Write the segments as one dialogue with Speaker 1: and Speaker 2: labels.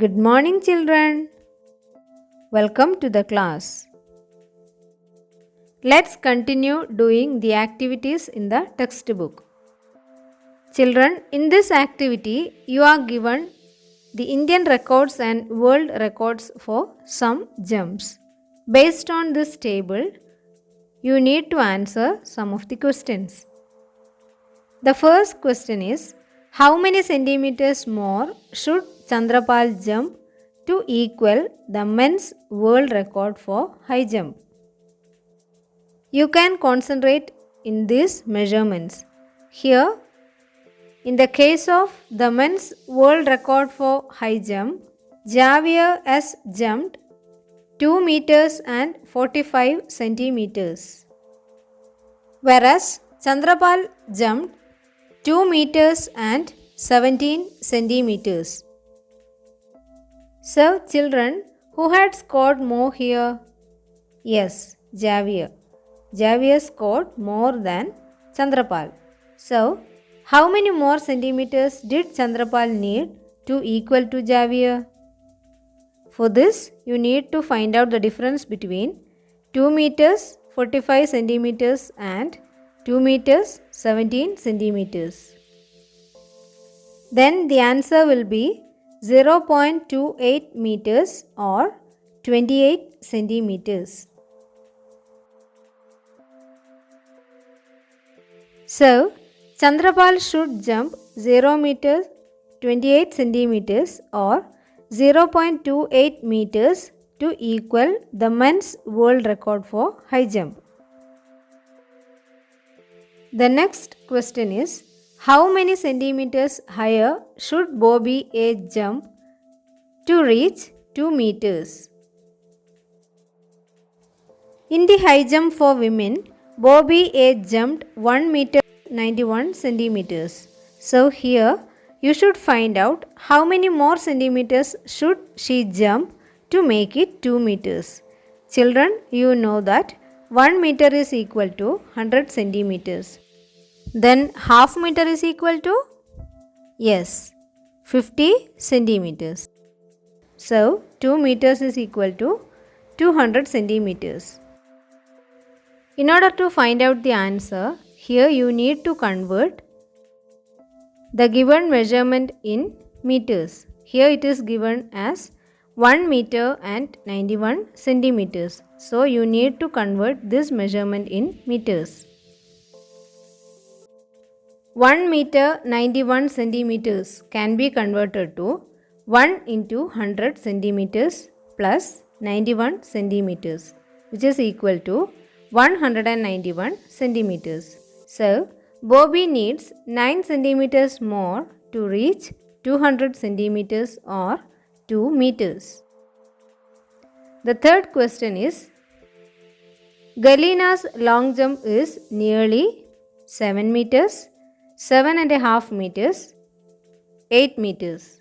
Speaker 1: Good morning, children. Welcome to the class. Let's continue doing the activities in the textbook. Children, in this activity, you are given the Indian records and world records for some jumps. Based on this table, you need to answer some of the questions. The first question is, how many centimeters more should Chandrapal jump to equal the men's world record for high jump? You can concentrate in these measurements. Here, in the case of the men's world record for high jump, Javier has jumped 2 meters and 45 centimeters, whereas Chandrapal jumped 2 meters and 17 centimeters. So, children, who had scored more here? Yes, Javier. Javier scored more than Chandrapal. So, how many more centimeters did Chandrapal need to equal to Javier? For this, you need to find out the difference between 2 meters 45 centimeters and 2 meters 17 centimeters. Then the answer will be 0.28 meters or 28 centimeters. So, Chandrapal should jump 0 meters 28 centimeters or 0.28 meters to equal the men's world record for high jump. The next question is, how many centimeters higher should Bobby A jump to reach 2 meters? In the high jump for women, Bobby A jumped 1 meter 91 centimeters. So here you should find out how many more centimeters should she jump to make it 2 meters. Children, you know that 1 meter is equal to 100 centimeters. Then half meter is equal to? Yes, 50 centimeters. So 2 meters is equal to 200 centimeters. In order to find out the answer, here you need to convert the given measurement in meters. Here it is given as 1 meter and 91 centimeters. So you need to convert this measurement in meters. 1 meter 91 centimeters can be converted to 1 into 100 centimeters plus 91 centimeters, which is equal to 191 centimeters. So, Bobby needs 9 centimeters more to reach 200 centimeters or 2 meters. The third question is, Galina's long jump is nearly 7 meters, 7.5 meters, 8 meters.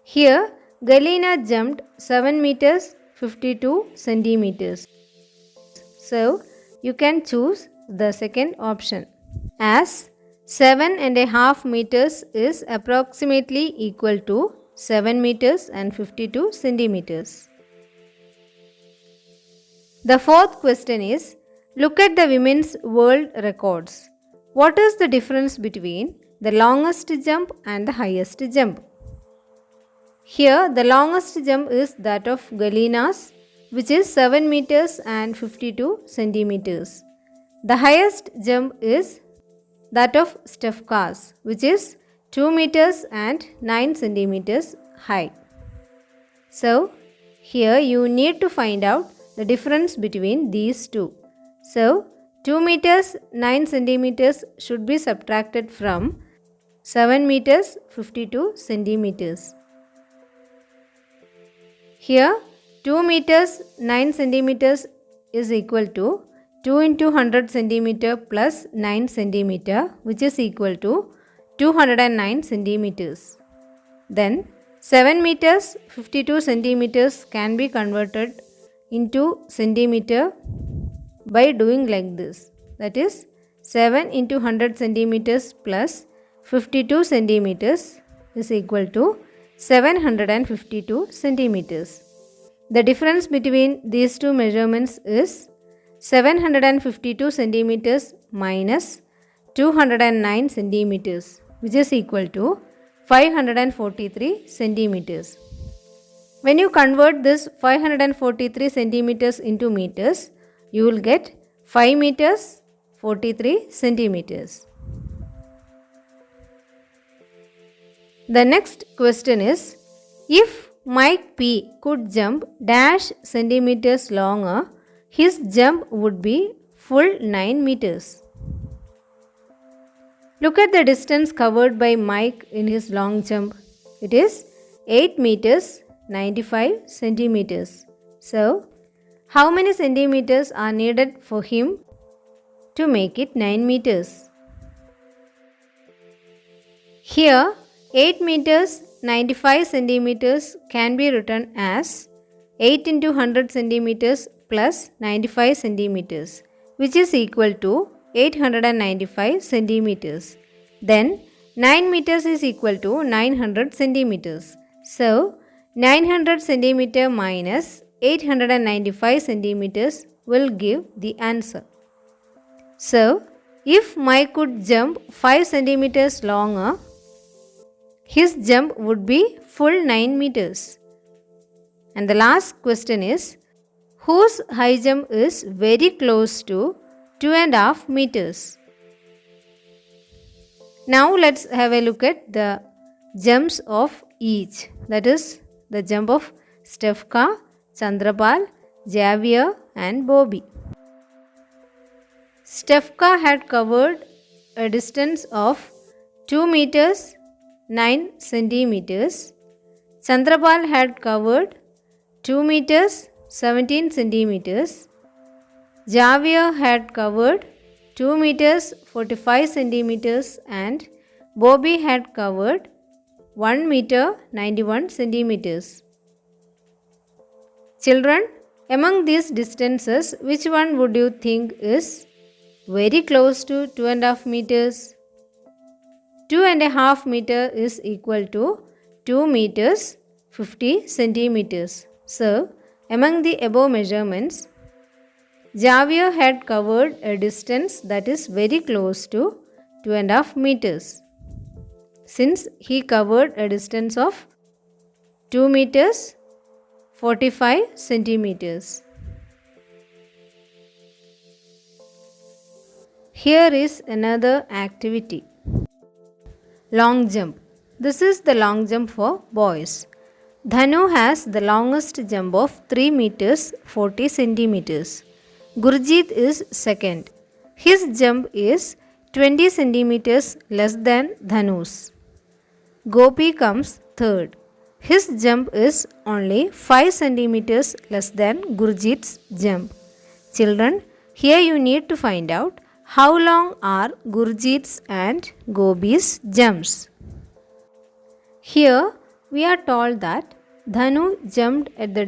Speaker 1: Here, Galina jumped 7 meters 52 centimeters. So, you can choose the second option, as 7.5 meters is approximately equal to 7 meters and 52 centimeters. The fourth question is, look at the women's world records. What is the difference between the longest jump and the highest jump? Here, the longest jump is that of Galina's, which is 7 meters and 52 centimeters. The highest jump is that of Stefka's, which is 2 meters and 9 centimeters high. So, here you need to find out the difference between these two. So, 2 meters 9 centimeters should be subtracted from 7 meters 52 centimeters. Here, 2 meters 9 centimeters is equal to 2 into 100 centimeter plus 9 centimeter, which is equal to 209 centimeters. Then 7 meters 52 centimeters can be converted into centimeter by doing like this. That is 7 into 100 centimeters plus 52 centimeters is equal to 752 centimeters. The difference between these two measurements is 752 centimeters minus 209 centimeters, which is equal to 543 centimeters. When you convert this 543 centimeters into meters, you will get 5 meters 43 centimeters. The next question is, if Mike P could jump dash centimeters longer, his jump would be full 9 meters. Look at the distance covered by Mike in his long jump. It is 8 meters 95 centimeters. So, how many centimeters are needed for him to make it 9 meters? Here, 8 meters 95 centimeters can be written as 8 into 100 centimeters plus 95 centimeters, which is equal to 895 centimeters. Then 9 meters is equal to 900 centimeters. So 900 centimeter minus 895 centimeters will give the answer. So if Mike could jump 5 centimeters longer, his jump would be full 9 meters. And the last question is, whose high jump is very close to 2.5 meters? Now let's have a look at the jumps of each. That is the jump of Stefka, Chandrapal, Javier and Bobby. Stefka had covered a distance of 2 meters 9 centimeters. Chandrapal had covered 2 meters 17 centimeters. Javier had covered 2 meters 45 centimeters and Bobby had covered 1 meter 91 centimeters. Children, among these distances, which one would you think is very close to 2.5 meters? 2.5 meter is equal to 2 meters 50 centimeters. So, among the above measurements, Javier had covered a distance that is very close to 2.5 meters. Since he covered a distance of 2 meters 45 centimeters. Here is another activity. Long jump. This is the long jump for boys. Dhanu has the longest jump of 3 meters 40 centimeters. Gurjeet is second. His jump is 20 centimeters less than Dhanu's. Gopi comes third. His jump is only 5 centimeters less than Gurjeet's jump. Children, here you need to find out how long are Gurjeet's and Gopi's jumps. Here we are told that Dhanu jumped at the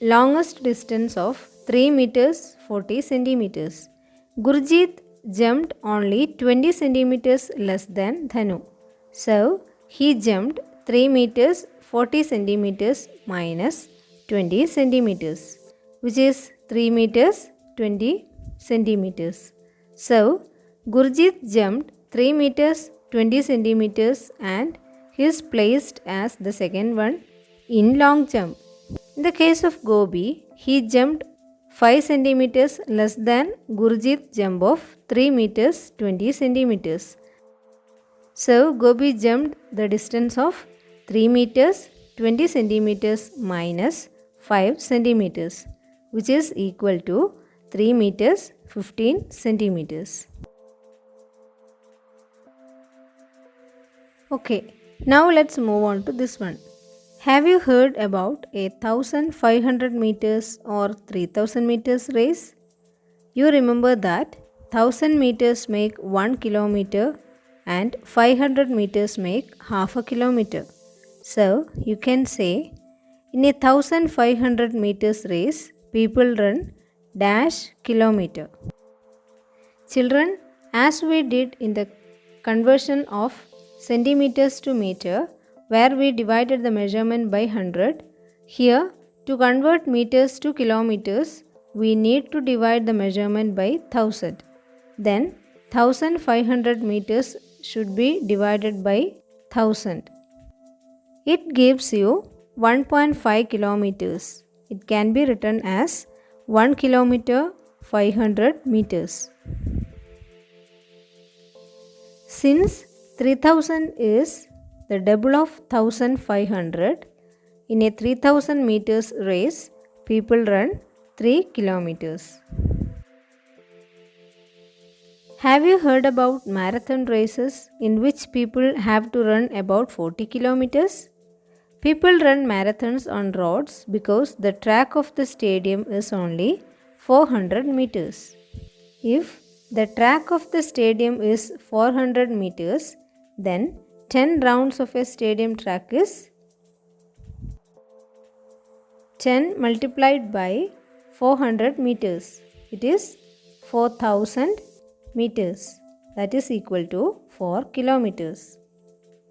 Speaker 1: longest distance of 3 meters 40 centimeters. Gurjeet jumped only 20 centimeters less than Dhanu. So, he jumped 3 meters 40 centimeters minus 20 centimeters, which is 3 meters 20 centimeters. So, Gurjeet jumped 3 meters 20 centimeters and he is placed as the second one in long jump. In the case of Gopi, he jumped 5 centimeters less than Gurjeet's jump of 3 meters 20 centimeters. So, Gopi jumped the distance of 3 meters 20 centimeters minus 5 centimeters, which is equal to 3 meters 15 centimeters. Okay, now let's move on to this one. Have you heard about a 1500 meters or 3000 meters race? You remember that 1000 meters make 1 kilometer and 500 meters make half a kilometer. So, you can say in a 1500 meters race, people run dash kilometer. Children, as we did in the conversion of centimeters to meter, where we divided the measurement by 100. Here, to convert meters to kilometers, we need to divide the measurement by 1000. Then 1500 meters should be divided by 1000. It gives you 1.5 kilometers. It can be written as 1 kilometer 500 meters. Since 3000 is the double of 1500, in a 3000 meters race, people run 3 kilometers. Have you heard about marathon races in which people have to run about 40 kilometers? People run marathons on roads because the track of the stadium is only 400 meters. If the track of the stadium is 400 meters, then 10 rounds of a stadium track is 10 multiplied by 400 meters. It is 4000 meters. That is equal to 4 kilometers.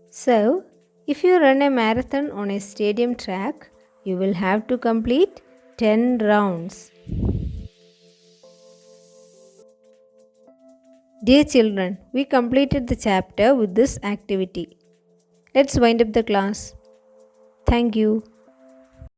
Speaker 1: So, if you run a marathon on a stadium track, you will have to complete 10 rounds. Dear children, we completed the chapter with this activity. Let's wind up the class. Thank you.